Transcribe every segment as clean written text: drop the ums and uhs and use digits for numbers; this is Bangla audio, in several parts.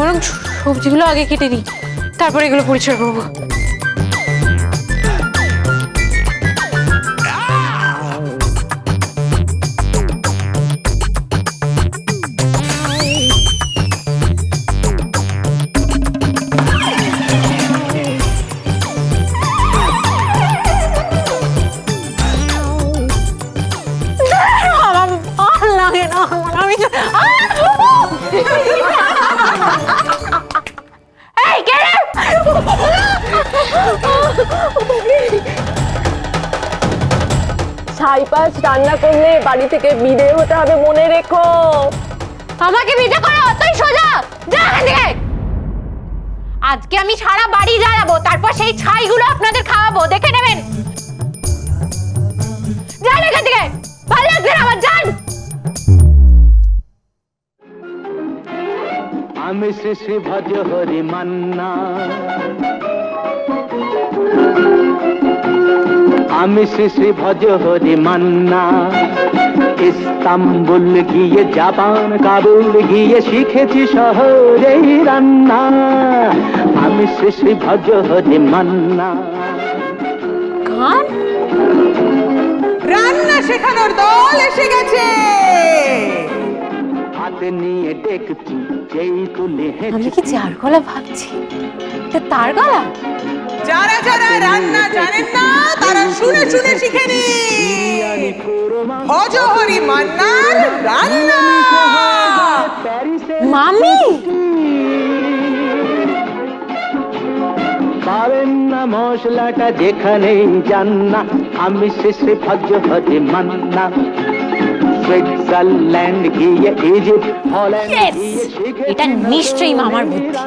বরং সবজিগুলো আগে কেটে নিই, তারপর এগুলো পরিষ্কার করবো। ছাইপাশ রান্না করলে বাড়ি থেকে বিদে হতে হবে, মনে রেখো। আমাকে বিদে করা অতই সোজা? যা এখান থেকে। আজকে আমি সারা বাড়ি জ্বালাবো, তারপর সেই ছাইগুলো আপনাদের খাওয়াবো, দেখে নেবেন। যান এখান থেকে, ভালো লাগছে না আমার, যান। আমি শ্রী শ্রী ভজ হরি মান্না, আমি শ্রী শ্রী ভজ হরি মান্না। ইস্তাম্বুল গিয়ে জাপান কাবুল গিয়ে শিখেছি শহরেই রান্না। আমি শ্রী শ্রী ভজ হরি মান্না। গান রান্না শেখানোর দল এসে গেছে। হাতে নিয়ে দেখছি যেই তুলে আমি কি চার গলা ভাবছি, এটা তার গলা? যারা যারা রান্না জানেন না তারা শুনে শুনে শিখে নিন। ভজহরি মান্নার রান্না। মামি পাবেন না মশলাটা যেখানেই যান না। আমি শ্রী শ্রী ভজ হরি মান্না। সুইজারল্যান্ড গিয়ে ইজিপ্ট হল্যান্ড গিয়ে শিখেছি এটা নিশ্চয়ই মামার বুদ্ধি।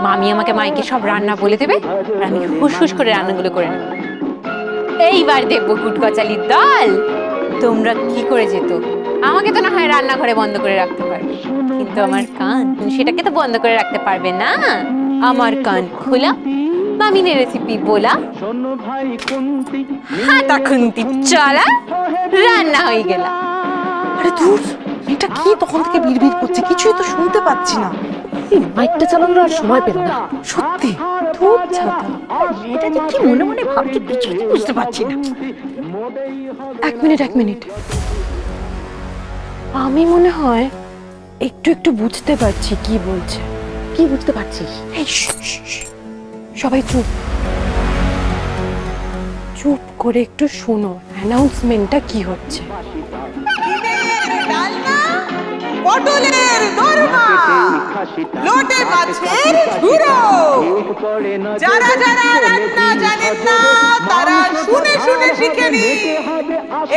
মামি আমাকে মাইকে সব রান্না বলে দেবে, আর আমি হুস করে রান্নাগুলো করে নেব। এইবার দেখবো কুটকচালির দল তোমরা কি করে যেত। আমাকে তো না হয় রান্নাঘরে বন্ধ করে রাখতে পারবে, কিন্তু আমার কান সেটাকে তো বন্ধ করে রাখতে পারবে না। আমার কান খোলা, মামিনের রেসিপি বলা, শোনো ভাই কুন্তি হাতা খুন্তি চলা, রান্না হয়ে গেল। আরে দূর, এটা কি তখন থেকে বিড়বিড় করছে, কিছুই তো শুনতে পাচ্ছি না। এই মাইকটা চালানোর আর সময় পেল না সত্যি। ধূপ ছাতা, এটা যে কি মনে মনে ভাবছি কিছুই বুঝতে পারছি না। এক মিনিট, আমি মনে হয় একটু একটু বুঝতে পারছি কি বলছে। কি বুঝতে পারছিস? এই সবাই চুপ চুপ করে একটু শোনো, অ্যানাউন্সমেন্টটা কি হচ্ছে। ডালনা, পটলের দোরমা, লোটে মাছের ঝুড়ো। যারা যারা রান্না জানেন না তারা শুনে শুনে শিখে নিন।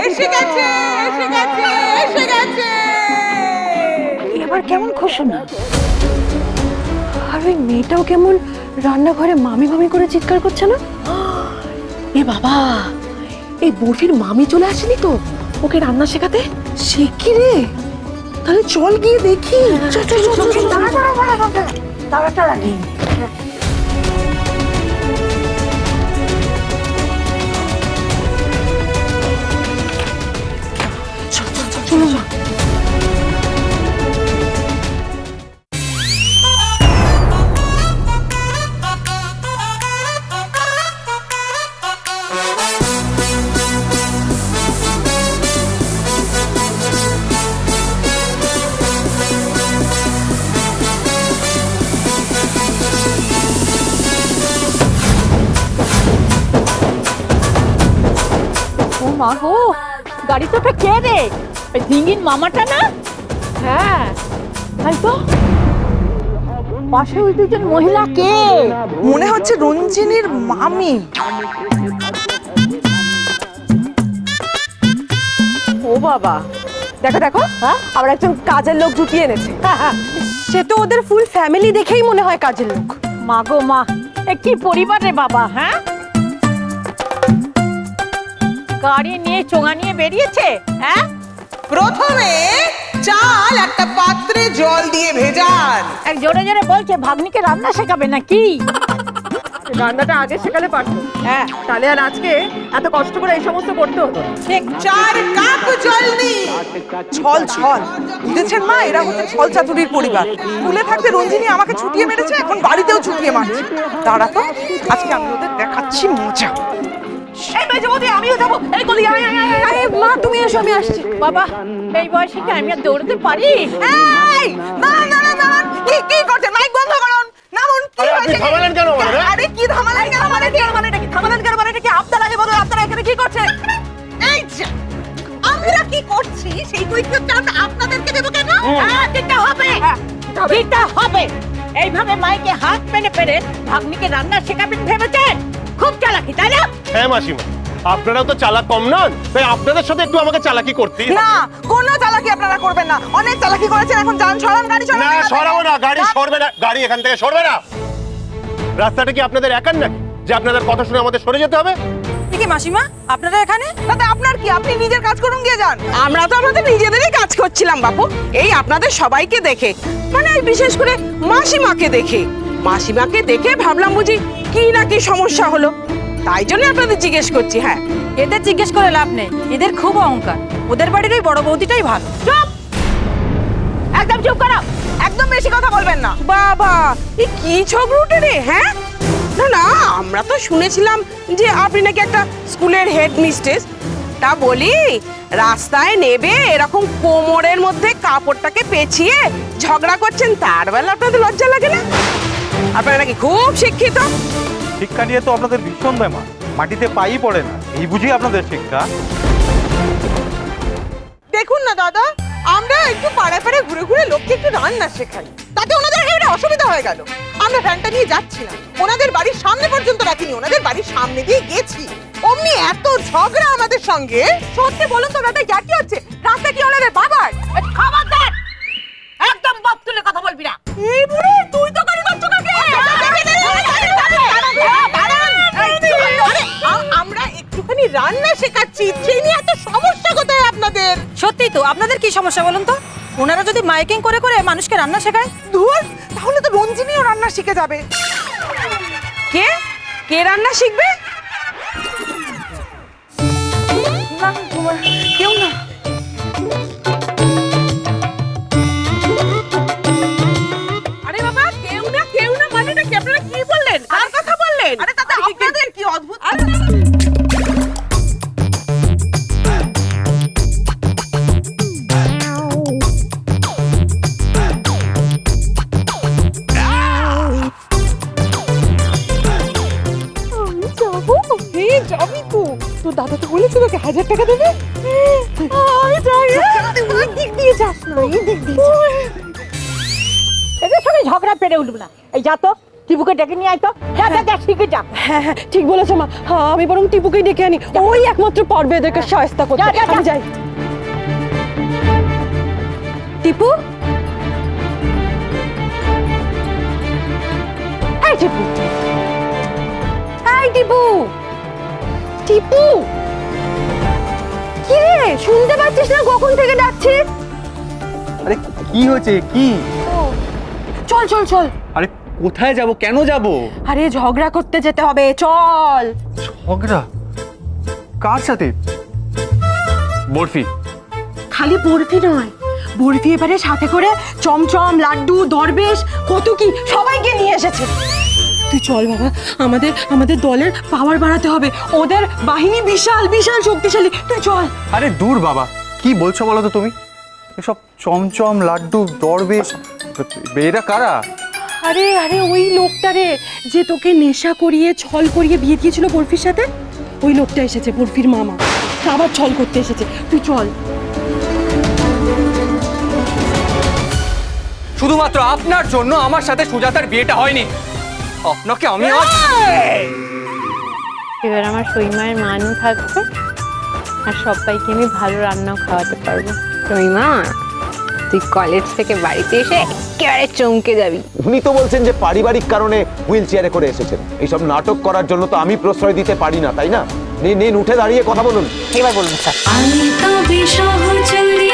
এসে গেছে, এসে গেছে, এসে গেছে। এবার কেমন ঘোষণা? আর ওই মেয়েটাও কেমন রান্নাঘরে মামি মামি করে চিৎকার করছে না? এ বাবা, এই বরফির মামি চলে আসেনি তো ওকে রান্না শেখাতে? সে কি রে? তাহলে চল গিয়ে দেখি। তাড়াতাড়ি চলো মা। মা গো, গাড়িতে ওটা কে রে? ওই ঝিঙ্গির মামাটা না? হ্যাঁ তাই তো। পাশে ওই দুজন মহিলা কে? মনে হচ্ছে রঞ্জিনীর মামি। ও বাবা, দেখো দেখো, আবার একজন কাজের লোক জুটিয়ে এনেছে। সে তো ওদের ফুল ফ্যামিলি দেখেই মনে হয় কাজের লোক। মা গো মা, এ কি পরিবার রে বাবা। হ্যাঁ, গাড়ি নিয়ে চোঙা নিয়ে বেরিয়েছে। হ্যাঁ, প্রথমে চাল একটা পাত্রে জল দিয়ে ভেজান। এক জোরে জোরে বলছে ভাগ্নিকে রান্না শেখাবে নাকি? রান্নাটা আগে শেখালে পারতো। হ্যাঁ তাহলে আর আজকে এত কষ্ট করে এই সমস্ত করতে হতো না। ঠিক। 4 কাপ জল নি। ছল ছল বুঝেছেন মা, এরা হচ্ছে ছল চাতুরির পরিবার। স্কুলে থাকতে রঞ্জিনী আমাকে ছুটিয়ে মেরেছে, এখন বাড়িতেও ছুটিয়ে মারছে। দাঁড়া তো, আজকে আমি ওদের দেখাচ্ছি মজা। এই মেয়ে যাবো, আমিও যাবো। এই গলি আয় আয় আয় আয়। মা তুমি এসো, আমি আসছি। বাবা এই বয়সে কি আমি আর দৌড়তে পারি? এই দাঁড়ান দাঁড়ান দাঁড়ান, কি করছেন? মাইক বন্ধ করুন। নামুন। কি হয়েছে? থামালেন কেন আমারে? আরে কি থামালেন কেন? মানে কি মানেটা কি? থামালেন কেন মানেটা কি? আপনারা আগে বলুন, আপনারা এখানে কি করছেন? এই যে আমরা কি করছি সেই কৈফিয়তটা আমরা আপনাদেরকে দেব কেন? হ্যাঁ দিতে হবে, দিতে হবে। এইভাবে মাইকে হাত মেরে পেরে ভাগ্নিকে রান্না শেখাবেন ভেবেছেন? খুব চালাকি তাই না? হ্যাঁ মাসিমা, আপনারাও তো চালাক কম নন, তাই আপনাদের সাথে একটু আমাকে চালাকি করতেই হবে। না, কোনো চালাকি আপনারা করবেন না। অনেক চালাকি করেছেন, এখন যান সরান, গাড়ি সরান। না সরাবো না, গাড়ি সরবে না, গাড়ি এখান থেকে সরবে না। রাস্তাটা কি আপনাদের একার নাকি যে আপনাদের কথা শুনে আমাদের সরে যেতে হবে? কি মাসিমা আপনারা এখানে? দাদা আপনার কি, আপনি নিজের কাজ করুন গিয়ে যান। আমরা তো আমাদের নিজেদেরই কাজ করছিলাম বাপু, এই আপনাদের সবাইকে দেখে, মানে এই বিশেষ করে মাসিমাকে দেখে। মাসিমাকে দেখে ভাবলাম বুঝি কি না কি সমস্যা হলো, তাই জন্য আপনাদের জিজ্ঞেস করছি। হ্যাঁ, এদের জিজ্ঞেস করে লাভ নেই, এদের খুব অহংকার। ওদের বাড়ির ওই বড় বৌদিটাই ভালো। চুপ, একদম চুপ করো, একদম বেশি কথা বলবেন না। বাবা এই কি ঝগড়ুটে রে? হ্যাঁ না না, আমরা তো শুনেছিলাম যে আপনি নাকি একটা স্কুলের হেড মিস্ট্রেস। তা বলি রাস্তায় নেবে এরকম কোমরের মধ্যে কাপড়টাকে পেঁচিয়ে ঝগড়া করছেন, তার বেলা আপনাদের লজ্জা লাগে না? আপনারা নাকি খুব শিক্ষিত। শিক্ষা নিয়ে তো আপনাদের ভীষণ ব্যাপার, মাটিতে পাই পড়ে না, এই বুঝি আপনাদের শিক্ষা। দেখুন না দাদা, আমরা একটু পাড়ায় পাড়ায় ঘুরে ঘুরে লোককে একটু রান্না শেখাই, তাতে ওনাদের একেবারে অসুবিধা হয়ে গেল। আমরা ভ্যানটা নিয়ে যাচ্ছিলাম, ওনাদের বাড়ির সামনে পর্যন্ত রাখিনি, ওনাদের বাড়ির সামনে দিয়ে গেছি, অমনি এত ঝগড়া আমাদের সঙ্গে। সত্যি বলুন তো দাদা, যা কি হচ্ছে? রাস্তা কি ওনাদের বাবার? খবরদার, একদম বাপ তুলে কথা বলবি না। এই বুড়ি, তুই তো গাড়ি করছো কাকে? আমরা একটুখানি রান্না শেখাচ্ছি, সেই নিয়ে এত সমস্যা কোথায় আপনাদের? সত্যিই তো, আপনাদের কি সমস্যা বলুন তো? ওনারা যদি মাইকিং করে করে মানুষকে রান্না শেখায়। ধুর, তাহলে তো রঞ্জিনীও রান্না শিখে যাবে। কে কে রান্না শিখবে? না, কেউ না। আরে বাবা, কেউ না মানেটা কি? আপনারা কি বললেন? কার কথা বললেন? আরে দাদা, আপনাদের কি অদ্ভুত। যাবি তো? তোর দাদা তো বলেছিল তোকে 1000 টাকা দেবে। ওই দিক দিয়ে যাস না, এই দিক দিয়ে যাস। এদের সঙ্গে ঝগড়া পেরে উঠবো না। এই যা তো, টিপুকে ডেকে নিয়ে আয় তো। যা যা যা, শিখে যা। হ্যাঁ হ্যাঁ ঠিক বলেছো মা, হ্যাঁ আমি বরং টিপুকেই ডেকে আনি, ওই একমাত্র পারবে এদেরকে শায়েস্তা করতে। যা, যা, যা। আমি যাই। টিপু, এই টিপু, হাই টিপু। টিপু কি রে, শুনতে পাচ্ছিস না কখন থেকে ডাকছি? আরে কি হয়েছে কি? চল চল চল। আরে কোথায় যাব, কেন যাব? আরে ঝগড়া করতে যেতে হবে, চল। ঝগড়া কার সাথে? বরফি? খালি বরফি নয়, বরফি এবারে সাথে করে চমচম, লাড্ডু, দরবেশ, কত কি সবাইকে নিয়ে এসেছে। তুই চল বাবা, আমাদের দলের পাওয়ার বাড়াতে হবে, ওদের বাহিনী বিশাল বিশাল শক্তিশালী, তুই চল। আরে দূর বাবা, কি বলছো বলো তো তুমি? এসব চমচম, লাড্ডু, দরবেশ, এরা কারা? আরে আরে ওই লোকটা রে, যে তোকে নেশা করিয়ে ছল করিয়ে বিয়ে দিয়েছিল বরফির সাথে, ওই লোকটা এসেছে, বরফির মামা, আবার ছল করতে এসেছে, তুই চল। শুধুমাত্র আপনার জন্য আমার সাথে সুজাতার বিয়েটা হয়নি। আপনাকে আমি এবার আমার সইমায়ের মানও থাকবে, আর সবাইকে আমি ভালো রান্নাও খাওয়াতে পারবো। সইমা, তুই কলেজ থেকে বাড়িতে এসে একেবারে চমকে যাবি। উনি তো বলছেন যে পারিবারিক কারণে হুইল চেয়ারে করে এসেছেন, এইসব নাটক করার জন্য তো আমি প্রশ্রয় দিতে পারি না, তাই না? নিন উঠে দাঁড়িয়ে কথা বলুন। এবার বলুন স্যার। আমি তবে সহচরী